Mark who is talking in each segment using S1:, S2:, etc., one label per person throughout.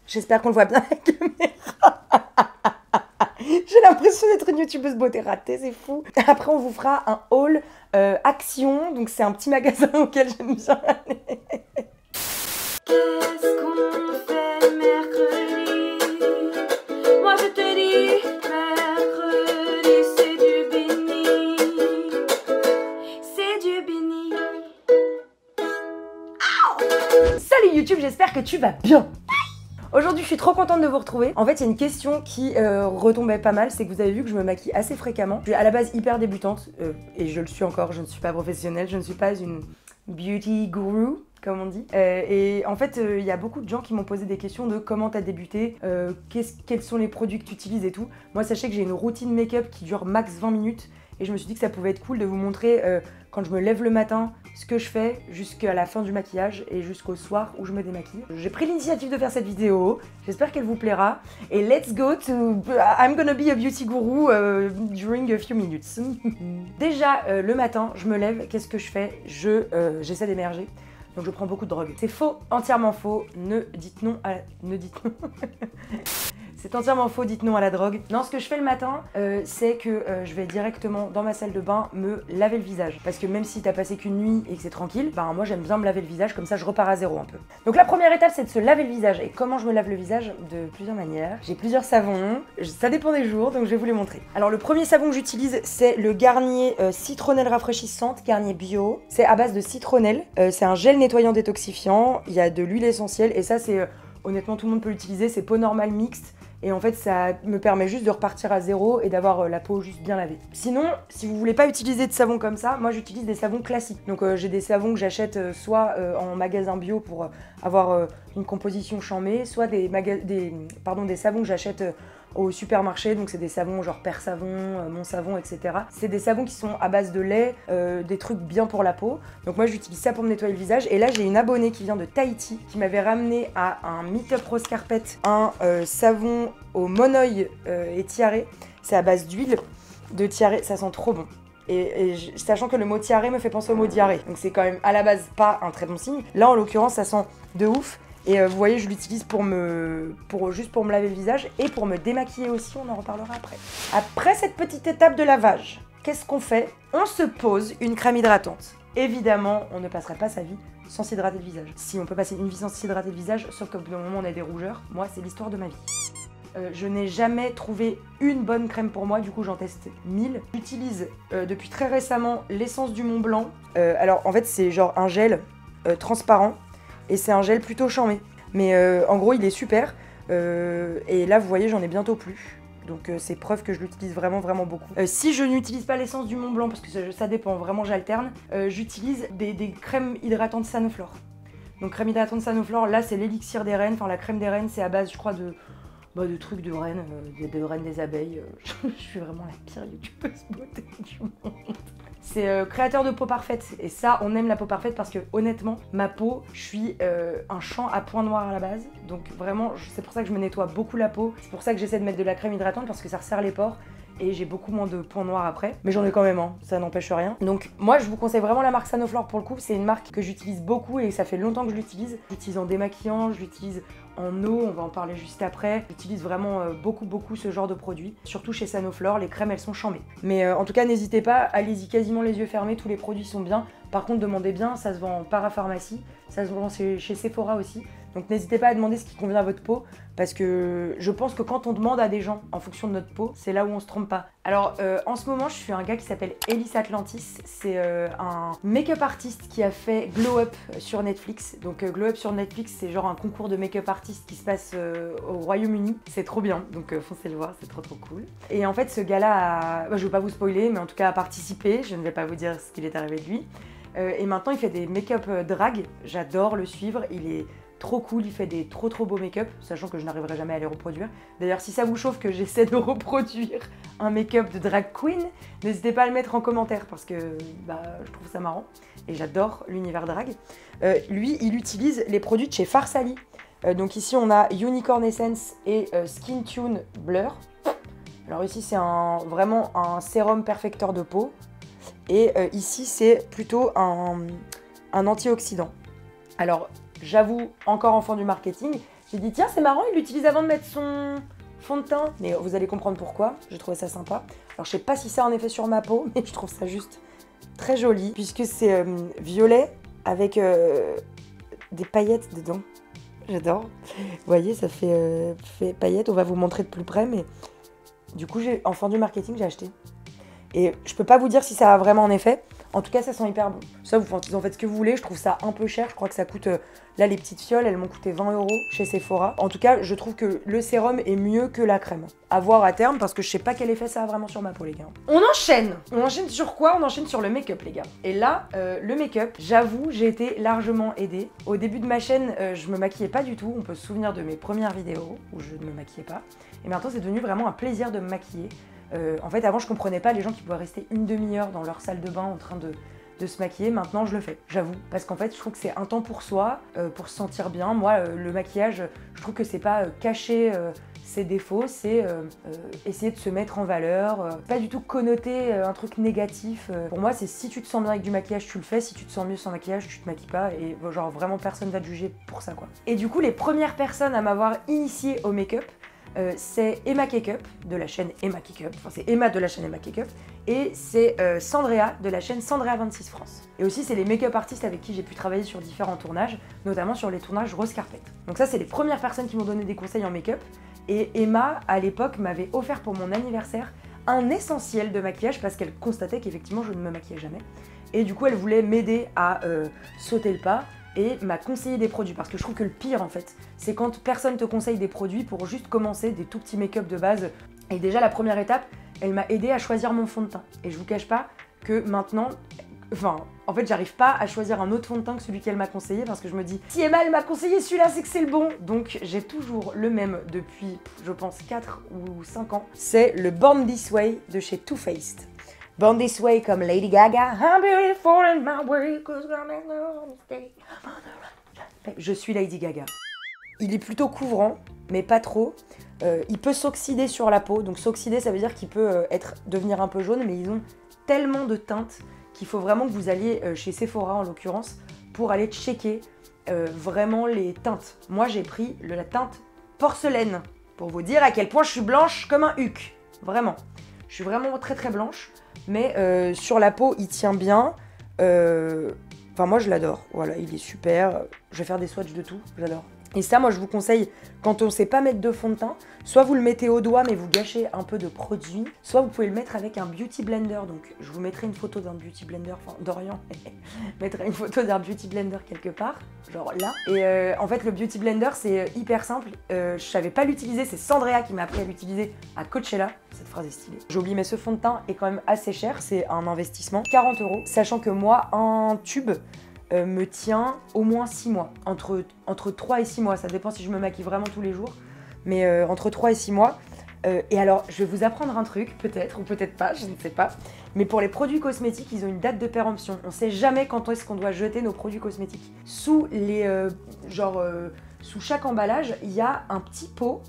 S1: J'espère qu'on le voit bien à la caméra. J'ai l'impression d'être une youtubeuse beauté ratée, c'est fou. Après, on vous fera un haul Action. Donc, c'est un petit magasin auquel j'aime bien aller.
S2: Qu'est-ce qu'on fait mercredi? Moi je te dis, mercredi c'est du béni. C'est du béni.
S1: Salut YouTube, j'espère que tu vas bien. Aujourd'hui, je suis trop contente de vous retrouver. En fait, il y a une question qui retombait pas mal, c'est que vous avez vu que je me maquille assez fréquemment. Je suis à la base hyper débutante, et je le suis encore, je ne suis pas professionnelle, je ne suis pas une beauty guru, comme on dit. Et en fait, il y a beaucoup de gens qui m'ont posé des questions de comment t'as débuté, quels sont les produits que tu utilises et tout. Moi, sachez que j'ai une routine make-up qui dure max 20 minutes, et je me suis dit que ça pouvait être cool de vous montrer quand je me lève le matin, ce que je fais jusqu'à la fin du maquillage et jusqu'au soir où je me démaquille. J'ai pris l'initiative de faire cette vidéo, j'espère qu'elle vous plaira. Et let's go to... I'm gonna be a beauty guru during a few minutes. Déjà, le matin, je me lève, qu'est-ce que je fais? J'essaie d'émerger. Donc je prends beaucoup de drogue. C'est faux, entièrement faux. Ne dites non à... Ne dites non. C'est entièrement faux, dites non à la drogue. Non, ce que je fais le matin, c'est que je vais directement dans ma salle de bain me laver le visage. Parce que même si t'as passé qu'une nuit et que c'est tranquille, ben moi j'aime bien me laver le visage, comme ça je repars à zéro un peu. Donc la première étape, c'est de se laver le visage. Et comment je me lave le visage? De plusieurs manières. J'ai plusieurs savons, ça dépend des jours, donc je vais vous les montrer. Alors le premier savon que j'utilise, c'est le Garnier Citronnelle Rafraîchissante, Garnier Bio. C'est à base de citronnelle, c'est un gel nettoyant détoxifiant, il y a de l'huile essentielle, et ça c'est, honnêtement tout le monde peut l'utiliser, c'est peau normale mixte. Et en fait, ça me permet juste de repartir à zéro et d'avoir la peau juste bien lavée. Sinon, si vous voulez pas utiliser de savon comme ça, moi j'utilise des savons classiques. Donc j'ai des savons que j'achète soit en magasin bio pour avoir une composition chamée, soit des savons que j'achète au supermarché. Donc c'est des savons genre Père Savon, Mon Savon, etc. C'est des savons qui sont à base de lait, des trucs bien pour la peau. Donc moi j'utilise ça pour me nettoyer le visage. Et là j'ai une abonnée qui vient de Tahiti qui m'avait ramené à un Meetup Rose Carpet un savon au monoï et tiare. C'est à base d'huile de tiare, ça sent trop bon. Sachant que le mot tiare me fait penser au mot diarrhée. Donc c'est quand même à la base pas un très bon signe. Là en l'occurrence ça sent de ouf. Et vous voyez, je l'utilise juste pour me laver le visage et pour me démaquiller aussi, on en reparlera après. Après cette petite étape de lavage, qu'est-ce qu'on fait? On se pose une crème hydratante. Évidemment, on ne passerait pas sa vie sans s'hydrater le visage. Si on peut passer une vie sans s'hydrater le visage, sauf qu'au bout d'un moment on a des rougeurs, moi c'est l'histoire de ma vie. Je n'ai jamais trouvé une bonne crème pour moi, du coup j'en teste 1000. J'utilise depuis très récemment l'essence du Mont Blanc. Alors en fait c'est genre un gel transparent. Et c'est un gel plutôt charmé. Mais en gros, il est super. Et là, vous voyez, j'en ai bientôt plus. Donc c'est preuve que je l'utilise vraiment, vraiment beaucoup. Si je n'utilise pas l'essence du Mont Blanc, parce que ça dépend, vraiment j'alterne, j'utilise des crèmes hydratantes Sanoflore. Donc crème hydratante Sanoflore, là c'est l'élixir des reines. Enfin, la crème des reines, c'est à base, je crois, de trucs de reines, de reines des abeilles. Je suis vraiment la pire youtubeuse beauté du monde. C'est créateur de peau parfaite, et ça on aime la peau parfaite parce que honnêtement ma peau, je suis un champ à points noirs à la base, donc vraiment c'est pour ça que je me nettoie beaucoup la peau, c'est pour ça que j'essaie de mettre de la crème hydratante parce que ça resserre les pores et j'ai beaucoup moins de points noirs après, mais j'en ai quand même, hein, ça n'empêche rien. Donc moi je vous conseille vraiment la marque Sanoflore pour le coup, c'est une marque que j'utilise beaucoup et ça fait longtemps que je l'utilise. Je l'utilise en démaquillant, je l'utilise en eau, on va en parler juste après. J'utilise vraiment beaucoup ce genre de produits. Surtout chez Sanoflore, les crèmes elles sont chambées. Mais en tout cas n'hésitez pas, allez-y quasiment les yeux fermés, tous les produits sont bien. Par contre demandez bien, ça se vend en parapharmacie, ça se vend chez Sephora aussi. Donc n'hésitez pas à demander ce qui convient à votre peau, parce que je pense que quand on demande à des gens en fonction de notre peau, c'est là où on se trompe pas. Alors en ce moment je suis un gars qui s'appelle Ellis Atlantis, c'est un make-up artiste qui a fait Glow Up sur Netflix. Donc Glow Up sur Netflix c'est genre un concours de make-up artiste qui se passe au Royaume-Uni, c'est trop bien, donc foncez le voir, c'est trop cool. Et en fait ce gars-là je vais pas vous spoiler, mais en tout cas a participé, je ne vais pas vous dire ce qu'il est arrivé de lui. Et maintenant il fait des make-up drag, j'adore le suivre, il est trop cool, il fait des trop beaux make-up, sachant que je n'arriverai jamais à les reproduire. D'ailleurs, si ça vous chauffe que j'essaie de reproduire un make-up de drag queen, n'hésitez pas à le mettre en commentaire parce que je trouve ça marrant et j'adore l'univers drag. Lui, il utilise les produits de chez Farsali. Donc ici, on a Unicorn Essence et Skin Tune Blur. Alors ici, c'est vraiment un sérum perfecteur de peau. Et ici, c'est plutôt un antioxydant. Alors, j'avoue, encore enfant du marketing, J'ai dit tiens c'est marrant, il l'utilise avant de mettre son fond de teint. Mais vous allez comprendre pourquoi, j'ai trouvé ça sympa. Alors je sais pas si ça a un effet sur ma peau, mais je trouve ça juste très joli. Puisque c'est violet avec des paillettes dedans. J'adore. Vous voyez, ça fait paillettes, on va vous montrer de plus près, mais du coup, en fin du marketing, j'ai acheté. Et je peux pas vous dire si ça a vraiment un effet. En tout cas, ça sent hyper bon. Ça, vous en faites ce que vous voulez. Je trouve ça un peu cher. Je crois que ça coûte... là, les petites fioles, elles m'ont coûté 20 € chez Sephora. En tout cas, je trouve que le sérum est mieux que la crème. À voir à terme, parce que je sais pas quel effet ça a vraiment sur ma peau, les gars. On enchaîne. On enchaîne sur quoi? On enchaîne sur le make-up, les gars. Et là, le make-up, j'avoue, j'ai été largement aidée. Au début de ma chaîne, je me maquillais pas du tout. On peut se souvenir de mes premières vidéos où je ne me maquillais pas. Et maintenant, c'est devenu vraiment un plaisir de me maquiller. En fait, avant, je comprenais pas les gens qui pouvaient rester une demi-heure dans leur salle de bain en train de se maquiller. Maintenant, je le fais, j'avoue. Parce qu'en fait, je trouve que c'est un temps pour soi, pour se sentir bien. Moi, le maquillage, je trouve que c'est pas cacher ses défauts, c'est essayer de se mettre en valeur. Pas du tout connoter un truc négatif. Pour moi, c'est si tu te sens bien avec du maquillage, tu le fais. Si tu te sens mieux sans maquillage, tu te maquilles pas. Et genre, vraiment, personne va te juger pour ça, quoi. Et du coup, les premières personnes à m'avoir initiée au make-up, c'est Emma Cakeup de la chaîne Emma Cakeup, enfin c'est Emma de la chaîne Emma Cakeup, et c'est Sandrea de la chaîne Sandrea26 France. Et aussi c'est les make-up artistes avec qui j'ai pu travailler sur différents tournages, notamment sur les tournages Rose Carpet. Donc ça c'est les premières personnes qui m'ont donné des conseils en make-up, et Emma à l'époque m'avait offert pour mon anniversaire un essentiel de maquillage parce qu'elle constatait qu'effectivement je ne me maquillais jamais. Et du coup elle voulait m'aider à sauter le pas, et m'a conseillé des produits, parce que je trouve que le pire en fait, c'est quand personne te conseille des produits pour juste commencer des tout petits make-up de base. Et déjà la première étape, elle m'a aidé à choisir mon fond de teint. Et je vous cache pas que maintenant, en fait j'arrive pas à choisir un autre fond de teint que celui qu'elle m'a conseillé, parce que je me dis, si Emma elle m'a conseillé celui-là, c'est que c'est le bon. Donc j'ai toujours le même depuis, je pense, 4 ou 5 ans. C'est le Born This Way de chez Too Faced. Born This Way comme Lady Gaga. I'm beautiful in my way, 'cause I make no mistake. Je suis Lady Gaga. Il est plutôt couvrant, mais pas trop. Il peut s'oxyder sur la peau. Donc s'oxyder, ça veut dire qu'il peut devenir un peu jaune, mais ils ont tellement de teintes qu'il faut vraiment que vous alliez chez Sephora en l'occurrence pour aller checker vraiment les teintes. Moi j'ai pris la teinte porcelaine pour vous dire à quel point je suis blanche comme un huc. Vraiment. Je suis vraiment très très blanche. Mais sur la peau, il tient bien. Enfin, moi, je l'adore. Voilà, il est super. Je vais faire des swatchs de tout. J'adore. Et ça, moi, je vous conseille, quand on ne sait pas mettre de fond de teint, soit vous le mettez au doigt, mais vous gâchez un peu de produit, soit vous pouvez le mettre avec un beauty blender. Donc, je vous mettrai une photo d'un beauty blender, enfin, Dorian mettra une photo d'un beauty blender quelque part, genre là. Et en fait, le beauty blender, c'est hyper simple. Je savais pas l'utiliser, c'est Sandrea qui m'a appris à l'utiliser à Coachella. Cette phrase est stylée. J'ai oublié, mais ce fond de teint est quand même assez cher, c'est un investissement, 40 €, sachant que moi, un tube me tient au moins 6 mois, entre 3 et 6 mois, ça dépend si je me maquille vraiment tous les jours, mais entre 3 et 6 mois. Et alors, je vais vous apprendre un truc, peut-être ou peut-être pas, je ne sais pas, mais pour les produits cosmétiques, ils ont une date de péremption. On sait jamais quand est-ce qu'on doit jeter nos produits cosmétiques. Sous chaque emballage, il y a un petit pot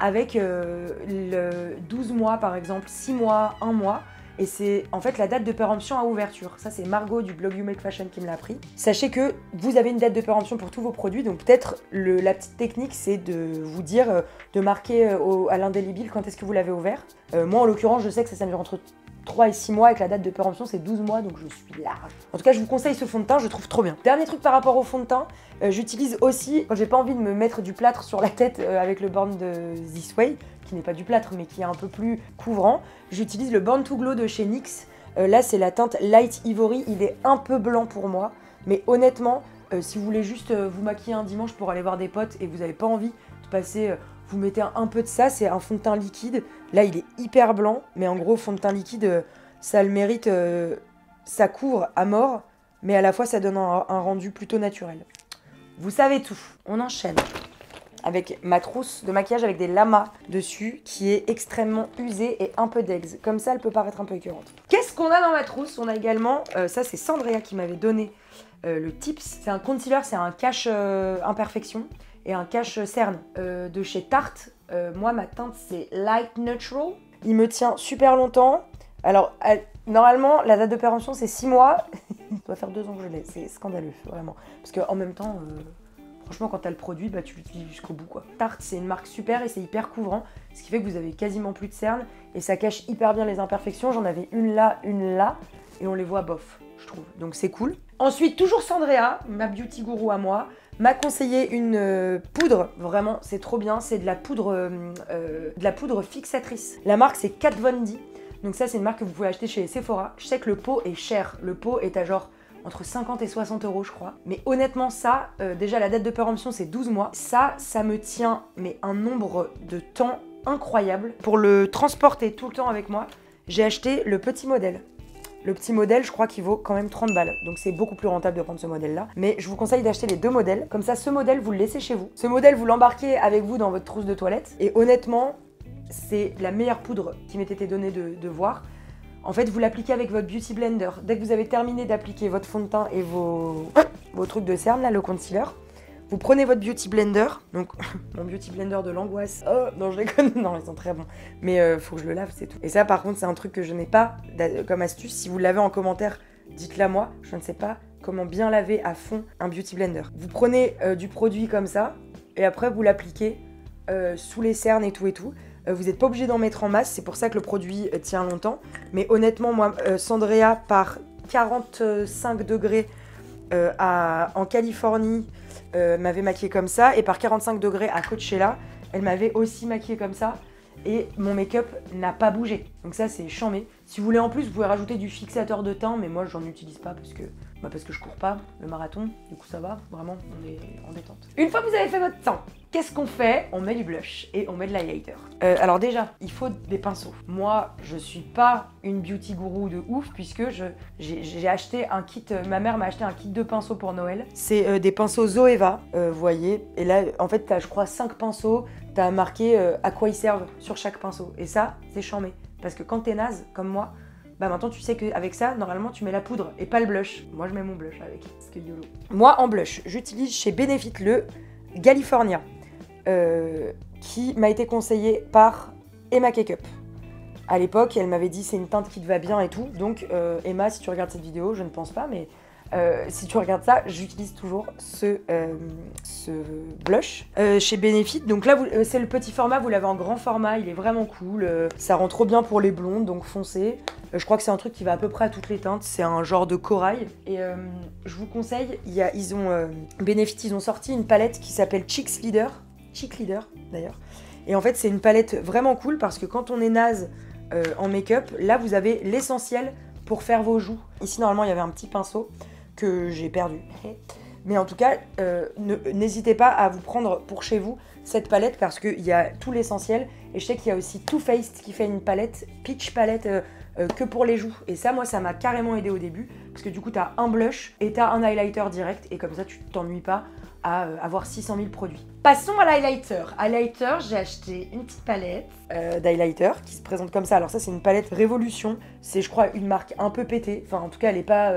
S1: avec le 12 mois par exemple, 6 mois, 1 mois. Et c'est en fait la date de péremption à ouverture. Ça, c'est Margot du blog You Make Fashion qui me l'a appris. Sachez que vous avez une date de péremption pour tous vos produits, donc peut-être la petite technique, c'est de vous dire, de marquer à l'indélébile quand est-ce que vous l'avez ouvert. Moi, en l'occurrence, je sais que ça dure entre 3 et 6 mois, avec la date de péremption, c'est 12 mois, donc je suis large. En tout cas, je vous conseille ce fond de teint, je le trouve trop bien. Dernier truc par rapport au fond de teint, j'utilise aussi, quand j'ai pas envie de me mettre du plâtre sur la tête avec le Born This Way, qui n'est pas du plâtre mais qui est un peu plus couvrant, j'utilise le Born to Glow de chez NYX. Là c'est la teinte Light Ivory, il est un peu blanc pour moi, mais honnêtement si vous voulez juste vous maquiller un dimanche pour aller voir des potes et vous n'avez pas envie de passer, vous mettez un peu de ça, c'est un fond de teint liquide. Là il est hyper blanc, mais en gros fond de teint liquide ça le mérite, ça couvre à mort, mais à la fois ça donne un rendu plutôt naturel. Vous savez tout, on enchaîne avec ma trousse de maquillage avec des lamas dessus, qui est extrêmement usée et un peu d'eggs. Comme ça, elle peut paraître un peu écœurante. Qu'est-ce qu'on a dans ma trousse? On a également, ça c'est Sandrea qui m'avait donné le tips. C'est un concealer, c'est un cache imperfection et un cache cerne de chez Tarte. Moi, ma teinte, c'est Light Neutral. Il me tient super longtemps. Alors, normalement, la date de péremption, c'est 6 mois. Ça doit faire 2 ans que je l'ai. C'est scandaleux, vraiment. Parce qu'en même temps... Franchement, quand t'as le produit, bah tu l'utilises jusqu'au bout quoi. Tarte, c'est une marque super et c'est hyper couvrant, ce qui fait que vous avez quasiment plus de cernes et ça cache hyper bien les imperfections. J'en avais une là, et on les voit bof, je trouve. Donc c'est cool. Ensuite, toujours Sandrea, ma beauty gourou à moi, m'a conseillé une poudre, vraiment c'est trop bien, c'est de la poudre fixatrice. La marque c'est Kat Von D. Donc ça c'est une marque que vous pouvez acheter chez Sephora. Je sais que le pot est cher, le pot est à genre entre 50 et 60 € je crois. Mais honnêtement ça, déjà la date de péremption c'est 12 mois. Ça me tient mais un nombre de temps incroyable. Pour le transporter tout le temps avec moi, j'ai acheté le petit modèle. Le petit modèle, je crois qu'il vaut quand même 30 balles. Donc c'est beaucoup plus rentable de prendre ce modèle-là. Mais je vous conseille d'acheter les deux modèles. Comme ça, ce modèle, vous le laissez chez vous. Ce modèle, vous l'embarquez avec vous dans votre trousse de toilette. Et honnêtement, c'est la meilleure poudre qui m'ait été donnée de voir. En fait, vous l'appliquez avec votre Beauty Blender. Dès que vous avez terminé d'appliquer votre fond de teint et vos trucs de cerne, là, le concealer, vous prenez votre Beauty Blender, donc mon Beauty Blender de l'angoisse. Oh, non, je déconne, non, ils sont très bons. Mais faut que je le lave, c'est tout. Et ça, par contre, c'est un truc que je n'ai pas comme astuce. Si vous l'avez en commentaire, dites-la moi. Je ne sais pas comment bien laver à fond un Beauty Blender. Vous prenez du produit comme ça, et après, vous l'appliquez sous les cernes et tout et tout. Vous n'êtes pas obligé d'en mettre en masse, c'est pour ça que le produit tient longtemps. Mais honnêtement, moi, Sandrea, par 45 degrés en Californie, m'avait maquillée comme ça, et par 45 degrés à Coachella, elle m'avait aussi maquillée comme ça, et mon make-up n'a pas bougé. Donc ça, c'est chambé. Si vous voulez en plus, vous pouvez rajouter du fixateur de teint, mais moi, j'en utilise pas parce que je cours pas le marathon, du coup ça va, vraiment, on est en détente. Une fois que vous avez fait votre teint, qu'est-ce qu'on fait? On met du blush et on met de l'highlighter. Alors déjà, il faut des pinceaux. Moi, je suis pas une beauty gourou de ouf puisque j'ai acheté un kit, ma mère m'a acheté un kit de pinceaux pour Noël. C'est des pinceaux Zoeva, vous voyez. Et là, en fait, t'as je crois 5 pinceaux, t'as marqué à quoi ils servent sur chaque pinceau. Et ça, c'est chambé. Parce que quand t'es naze, comme moi, bah maintenant tu sais qu'avec ça, normalement tu mets la poudre et pas le blush. Moi je mets mon blush avec, parce que YOLO. Moi en blush, j'utilise chez Benefit le California, qui m'a été conseillé par Emma Cakeup. À l'époque, elle m'avait dit c'est une teinte qui te va bien et tout. Donc Emma, si tu regardes cette vidéo, je ne pense pas, mais si tu regardes ça, j'utilise toujours ce blush chez Benefit. Donc là, c'est le petit format, vous l'avez en grand format, il est vraiment cool. Ça rend trop bien pour les blondes, donc foncez. Je crois que c'est un truc qui va à peu près à toutes les teintes. C'est un genre de corail. Et je vous conseille, Benefit, ils ont sorti une palette qui s'appelle Cheek Leader d'ailleurs. Et en fait, c'est une palette vraiment cool parce que quand on est naze en make-up, là, vous avez l'essentiel pour faire vos joues. Ici, normalement, il y avait un petit pinceau que j'ai perdu. Mais en tout cas, n'hésitez pas à vous prendre pour chez vous cette palette parce qu'il y a tout l'essentiel. Et je sais qu'il y a aussi Too Faced qui fait une palette, peach palette, que pour les joues. Et ça, moi, ça m'a carrément aidé au début. Parce que du coup, t'as un blush et t'as un highlighter direct. Et comme ça, tu t'ennuies pas à avoir 600 000 produits. Passons à l'highlighter. Highlighter, j'ai acheté une petite palette d'highlighter qui se présente comme ça. Alors ça, c'est une palette Révolution. C'est, je crois, une marque un peu pétée. Enfin, en tout cas, elle n'est pas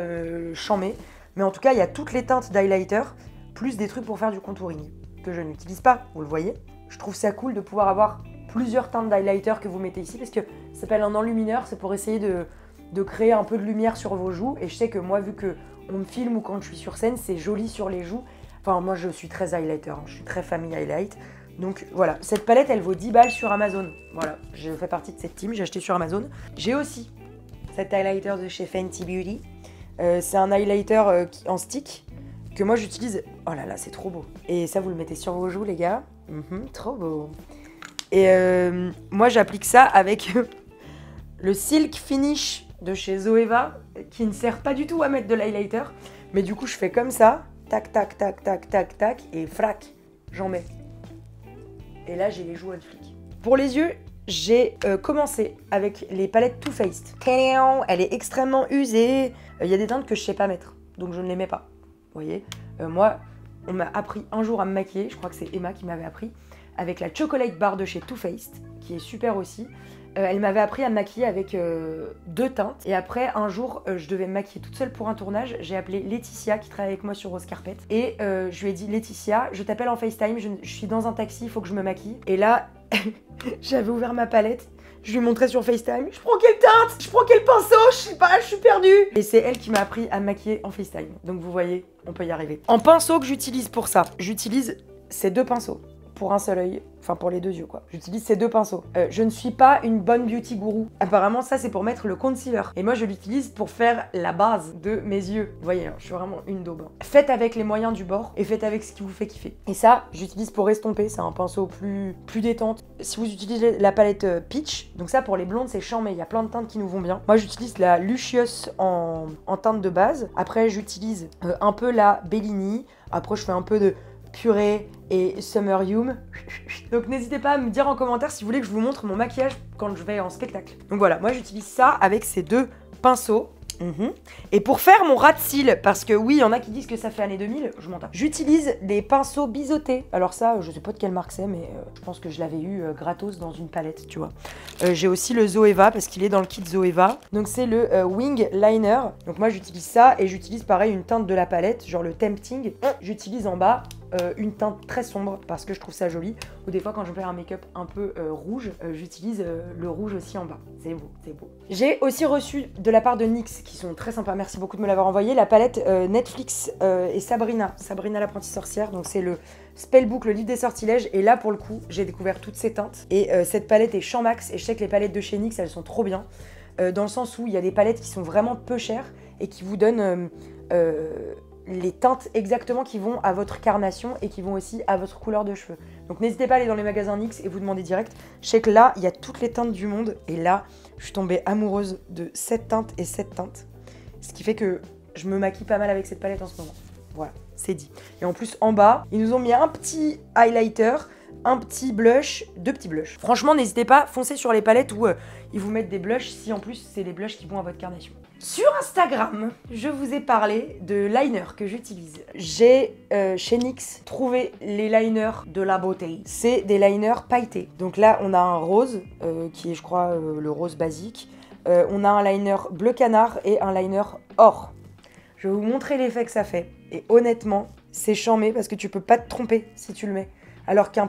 S1: chamée. Mais en tout cas, il y a toutes les teintes d'highlighter, plus des trucs pour faire du contouring, que je n'utilise pas, vous le voyez. Je trouve ça cool de pouvoir avoir plusieurs teintes d'highlighter que vous mettez ici, parce que ça s'appelle un enlumineur, c'est pour essayer de créer un peu de lumière sur vos joues. Et je sais que moi, vu qu'on me filme ou quand je suis sur scène, c'est joli sur les joues. Enfin, moi, je suis très highlighter, hein. Je suis très famille highlight. Donc voilà, cette palette, elle vaut 10 balles sur Amazon. Voilà, je fais partie de cette team, j'ai acheté sur Amazon. J'ai aussi cet highlighter de chez Fenty Beauty. C'est un highlighter en stick que moi j'utilise. Oh là là, c'est trop beau. Et ça, vous le mettez sur vos joues, les gars. Trop beau. Et moi, j'applique ça avec le Silk Finish de chez Zoeva, qui ne sert pas du tout à mettre de l'highlighter. Mais du coup, je fais comme ça. Tac, tac, tac, tac, tac, tac. Et frac, j'en mets. Et là, j'ai les joues en flic. Pour les yeux, j'ai commencé avec les palettes Too Faced. Elle est extrêmement usée. Il y a des teintes que je sais pas mettre, donc je ne les mets pas. Vous voyez, moi, on m'a appris un jour à me maquiller, je crois que c'est Emma qui m'avait appris, avec la Chocolate Bar de chez Too Faced, qui est super aussi. Elle m'avait appris à me maquiller avec 2 teintes. Et après, un jour, je devais me maquiller toute seule pour un tournage. J'ai appelé Laetitia, qui travaille avec moi sur Rose Carpet. Et je lui ai dit, Laetitia, je t'appelle en FaceTime, je suis dans un taxi, il faut que je me maquille. Et là, j'avais ouvert ma palette, Je lui montrais sur FaceTime. Je prends quelle teinte? Je prends quel pinceau? Je sais pas, je suis perdue. Et c'est elle qui m'a appris à me maquiller en FaceTime. Donc vous voyez, on peut y arriver. En pinceau que j'utilise pour ça, j'utilise ces deux pinceaux. Pour un seul œil, enfin pour les deux yeux quoi. J'utilise ces deux pinceaux. Je ne suis pas une bonne beauty gourou. Apparemment ça c'est pour mettre le concealer. Et moi je l'utilise pour faire la base de mes yeux. Vous voyez, hein, je suis vraiment une daube. Faites avec les moyens du bord et faites avec ce qui vous fait kiffer. Et ça j'utilise pour estomper, c'est un pinceau plus détente. Si vous utilisez la palette Peach, donc ça pour les blondes c'est chiant mais il y a plein de teintes qui nous vont bien. Moi j'utilise la Lucious en teinte de base. Après j'utilise un peu la Bellini. Après je fais un peu de Purée et Summer Yum. Donc n'hésitez pas à me dire en commentaire si vous voulez que je vous montre mon maquillage quand je vais en spectacle. Donc voilà, moi j'utilise ça avec ces deux pinceaux. Et pour faire mon ras de cils, parce que oui, il y en a qui disent que ça fait année 2000, je m'en tape. J'utilise des pinceaux biseautés. Alors ça, je sais pas de quelle marque c'est, mais je pense que je l'avais eu gratos dans une palette, tu vois. J'ai aussi le Zoeva, parce qu'il est dans le kit Zoeva. Donc c'est le Wing Liner. Donc moi j'utilise ça, et j'utilise pareil une teinte de la palette, genre le Tempting. J'utilise en bas une teinte très sombre, parce que je trouve ça joli. Ou des fois quand je fais un make-up un peu rouge, j'utilise le rouge aussi en bas. C'est beau, c'est beau. J'ai aussi reçu de la part de NYX, qui sont très sympas, merci beaucoup de me l'avoir envoyé, la palette Netflix et Sabrina l'apprentie sorcière. Donc c'est le Spellbook, le livre des sortilèges. Et là pour le coup j'ai découvert toutes ces teintes. Et cette palette est champ max, et je sais que les palettes de chez NYX elles sont trop bien, dans le sens où il y a des palettes qui sont vraiment peu chères et qui vous donnent les teintes exactement qui vont à votre carnation et qui vont aussi à votre couleur de cheveux. Donc n'hésitez pas à aller dans les magasins NYX et vous demander direct. Je sais que là, il y a toutes les teintes du monde. Et là, je suis tombée amoureuse de cette teinte et cette teinte. Ce qui fait que je me maquille pas mal avec cette palette en ce moment. Voilà, c'est dit. Et en plus, en bas, ils nous ont mis un petit highlighter, un petit blush, deux petits blushs. Franchement, n'hésitez pas, foncez sur les palettes où ils vous mettent des blushs si en plus c'est les blushs qui vont à votre carnation. Sur Instagram, je vous ai parlé de liner que j'utilise. J'ai chez NYX trouvé les liners de la beauté. C'est des liners pailletés. Donc là, on a un rose, qui est je crois le rose basique. On a un liner bleu canard et un liner or. Je vais vous montrer l'effet que ça fait. Et honnêtement, c'est chambé parce que tu peux pas te tromper si tu le mets. Alors qu'un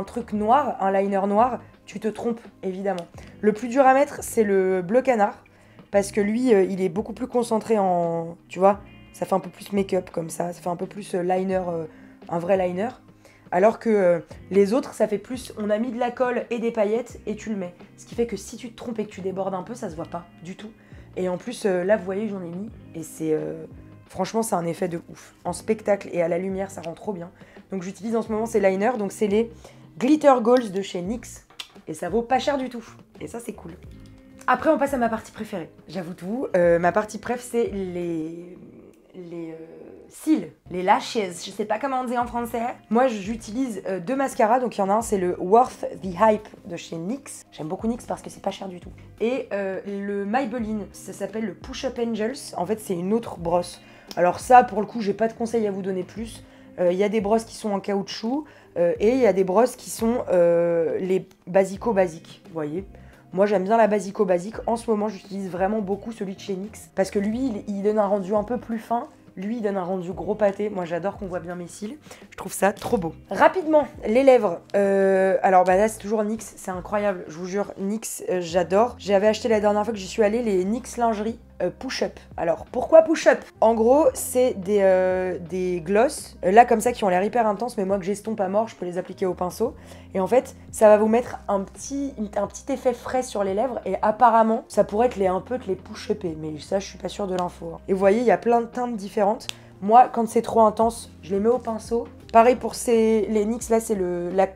S1: truc noir, un liner noir, tu te trompes évidemment. Le plus dur à mettre, c'est le bleu canard. Parce que lui, il est beaucoup plus concentré en... Tu vois, ça fait un peu plus make-up comme ça. Ça fait un peu plus liner, un vrai liner. Alors que les autres, ça fait plus... On a mis de la colle et des paillettes et tu le mets. Ce qui fait que si tu te trompes et que tu débordes un peu, ça se voit pas du tout. Et en plus, là, vous voyez, j'en ai mis. Et c'est... franchement, c'est un effet de ouf. En spectacle et à la lumière, ça rend trop bien. Donc j'utilise en ce moment ces liners. Donc c'est les Glitter Goals de chez NYX. Et ça vaut pas cher du tout. Et ça, c'est cool. Après, on passe à ma partie préférée. J'avoue tout, ma partie préf, c'est les cils, les lashes. Je sais pas comment on dit en français. Moi, j'utilise deux mascaras. Donc, il y en a un, c'est le Worth the Hype de chez NYX. J'aime beaucoup NYX parce que c'est pas cher du tout. Et le Maybelline, ça s'appelle le Push Up Angels. En fait, c'est une autre brosse. Alors ça, pour le coup, j'ai pas de conseils à vous donner plus. Il y a des brosses qui sont en caoutchouc et il y a des brosses qui sont les basico-basiques, vous voyez. Moi, j'aime bien la basico-basique. En ce moment, j'utilise vraiment beaucoup celui de chez NYX. Parce que lui, il donne un rendu un peu plus fin. Lui, il donne un rendu gros pâté. Moi, j'adore qu'on voit bien mes cils. Je trouve ça trop beau. Rapidement, les lèvres. Alors, bah là, c'est toujours NYX. C'est incroyable. Je vous jure, NYX, j'adore. J'avais acheté la dernière fois que j'y suis allée les NYX Lingerie Push-Up. Alors, pourquoi Push-Up? En gros, c'est des gloss, là, comme ça, qui ont l'air hyper intenses. Mais moi, que j'estompe à mort, je peux les appliquer au pinceau. Et en fait, ça va vous mettre un petit effet frais sur les lèvres. Et apparemment, ça pourrait être un peu te les push-upper. Mais ça, je suis pas sûre de l'info. Hein. Et vous voyez, il y a plein de teintes différentes. Moi, quand c'est trop intense, je les mets au pinceau. Pareil pour les NYX, là, c'est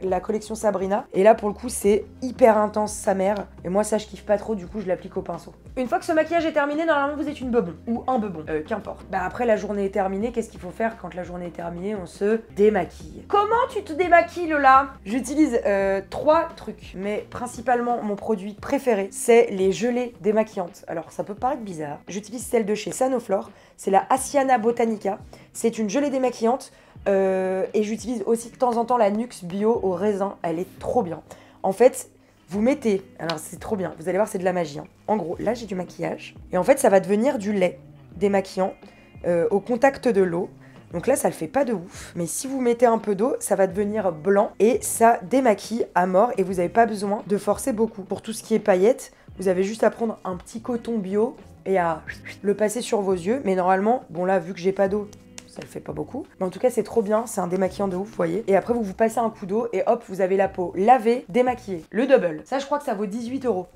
S1: la collection Sabrina. Et là, pour le coup, c'est hyper intense, sa mère. Et moi, ça, je kiffe pas trop, du coup, je l'applique au pinceau. Une fois que ce maquillage est terminé, normalement, vous êtes une bebon. Ou un bebon, qu'importe. Bah après, la journée est terminée, qu'est-ce qu'il faut faire quand la journée est terminée? On se démaquille. Comment tu te démaquilles, Lola? J'utilise 3 trucs. Mais principalement, mon produit préféré, c'est les gelées démaquillantes. Alors, ça peut paraître bizarre. J'utilise celle de chez Sanoflore. C'est la Asiana Botanica. C'est une gelée démaquillante. Et j'utilise aussi de temps en temps la Nuxe Bio au raisin, elle est trop bien. En fait, vous mettez, alors c'est trop bien, vous allez voir, c'est de la magie. Hein. En gros, là j'ai du maquillage, et en fait ça va devenir du lait démaquillant au contact de l'eau. Donc là, ça le fait pas de ouf. Mais si vous mettez un peu d'eau, ça va devenir blanc et ça démaquille à mort et vous n'avez pas besoin de forcer beaucoup. Pour tout ce qui est paillettes, vous avez juste à prendre un petit coton bio et à le passer sur vos yeux. Mais normalement, bon là, vu que j'ai pas d'eau, ça le fait pas beaucoup. Mais en tout cas, c'est trop bien. C'est un démaquillant de ouf, vous voyez. Et après, vous passez un coup d'eau et hop, vous avez la peau lavée, démaquillée. Le double. Ça, je crois que ça vaut 18 €.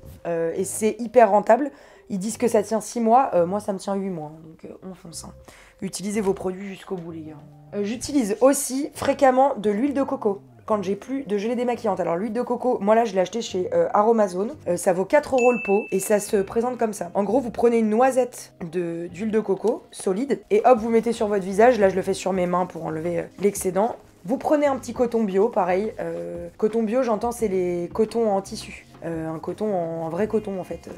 S1: Et c'est hyper rentable. Ils disent que ça tient 6 mois. Moi, ça me tient 8 mois. Donc, on fonce. Hein. Utilisez vos produits jusqu'au bout, les gars. J'utilise aussi fréquemment de l'huile de coco quand j'ai plus de gelée démaquillante. Alors l'huile de coco, moi là je l'ai acheté chez Aromazone, ça vaut 4 € le pot et ça se présente comme ça. En gros, vous prenez une noisette d'huile de coco solide et hop, vous mettez sur votre visage. Là je le fais sur mes mains pour enlever l'excédent. Vous prenez un petit coton bio, pareil. Coton bio, j'entends, c'est les cotons en tissu. Un coton en vrai coton en fait,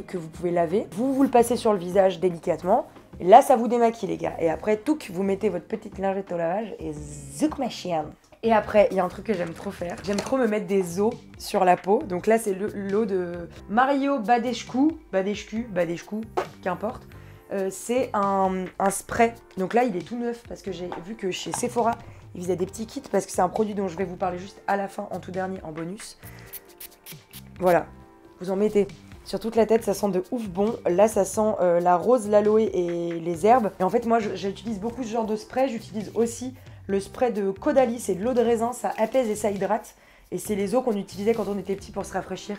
S1: que vous pouvez laver. Vous le passez sur le visage délicatement. Là, ça vous démaquille, les gars. Et après, touc, vous mettez votre petite lingette au lavage et zouk ma chienne. Et après, il y a un truc que j'aime trop faire. J'aime trop me mettre des os sur la peau. Donc là, c'est l'eau de Mario Badescu, qu'importe. C'est un spray. Donc là, il est tout neuf parce que j'ai vu que chez Sephora, ils faisaient des petits kits parce que c'est un produit dont je vais vous parler juste à la fin, en tout dernier, en bonus. Voilà, vous en mettez sur toute la tête, ça sent de ouf bon. Là, ça sent la rose, l'aloe et les herbes. Et en fait, moi, j'utilise beaucoup ce genre de spray. J'utilise aussi le spray de Caudalie, c'est de l'eau de raisin, ça apaise et ça hydrate. Et c'est les eaux qu'on utilisait quand on était petit pour se rafraîchir.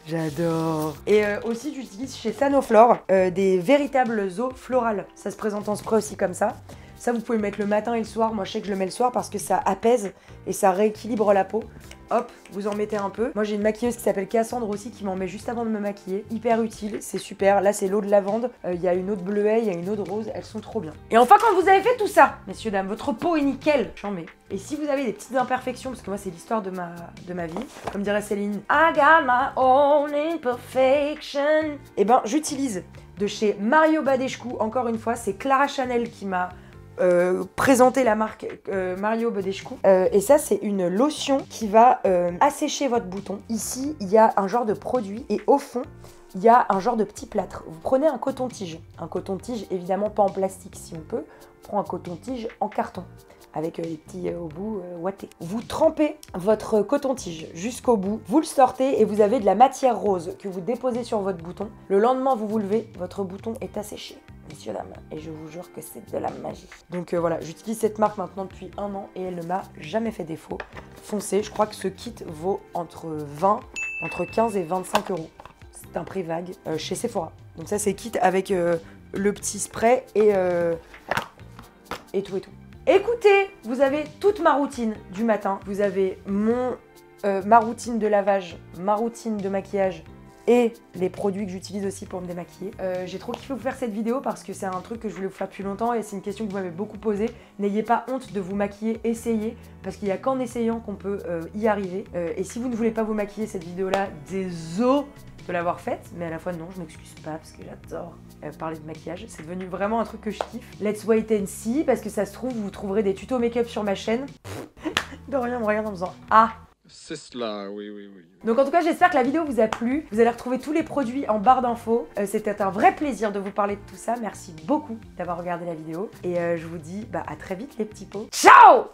S1: J'adore. Et aussi, j'utilise chez Sanoflore des véritables eaux florales. Ça se présente en spray aussi comme ça. Ça, vous pouvez le mettre le matin et le soir. Moi, je sais que je le mets le soir parce que ça apaise et ça rééquilibre la peau. Hop, vous en mettez un peu. Moi, j'ai une maquilleuse qui s'appelle Cassandre aussi qui m'en met juste avant de me maquiller. Hyper utile, c'est super. Là, c'est l'eau de lavande. Il y a une eau de bleuet, il y a une eau de rose. Elles sont trop bien. Et enfin, quand vous avez fait tout ça, messieurs, dames, votre peau est nickel. J'en mets. Et si vous avez des petites imperfections, parce que moi, c'est l'histoire de ma vie, comme dirait Céline, I got my own imperfection. Et ben, j'utilise de chez Mario Badescu. Encore une fois, c'est Clara Chanel qui m'a présenter la marque Mario Badescu. Et ça, c'est une lotion qui va assécher votre bouton. Ici, il y a un genre de produit et au fond, il y a un genre de petit plâtre. Vous prenez un coton-tige. Un coton-tige, évidemment pas en plastique si on peut. On prend un coton-tige en carton avec les petits au bout ouatés. Vous trempez votre coton-tige jusqu'au bout, vous le sortez et vous avez de la matière rose que vous déposez sur votre bouton. Le lendemain, vous vous levez, votre bouton est asséché. Messieurs, dames, et je vous jure que c'est de la magie. Donc voilà, j'utilise cette marque maintenant depuis 1 an et elle ne m'a jamais fait défaut. Foncez, je crois que ce kit vaut entre 15 et 25 €. C'est un prix vague chez Sephora. Donc ça, c'est kit avec le petit spray et tout. Écoutez, vous avez toute ma routine du matin. Vous avez ma routine de lavage, ma routine de maquillage et les produits que j'utilise aussi pour me démaquiller. J'ai trop kiffé vous faire cette vidéo parce que c'est un truc que je voulais vous faire depuis longtemps et c'est une question que vous m'avez beaucoup posée. N'ayez pas honte de vous maquiller, essayez, parce qu'il n'y a qu'en essayant qu'on peut y arriver. Et si vous ne voulez pas vous maquiller, cette vidéo-là, désolé de l'avoir faite, mais à la fois non, je m'excuse pas parce que j'adore parler de maquillage. C'est devenu vraiment un truc que je kiffe. Let's wait and see, parce que ça se trouve, vous trouverez des tutos make-up sur ma chaîne. Dorian me regarde en me disant « Ah !»
S3: C'est cela, oui.
S1: Donc en tout cas, j'espère que la vidéo vous a plu. Vous allez retrouver tous les produits en barre d'infos. C'était un vrai plaisir de vous parler de tout ça. Merci beaucoup d'avoir regardé la vidéo. Et je vous dis à très vite les petits pots. Ciao!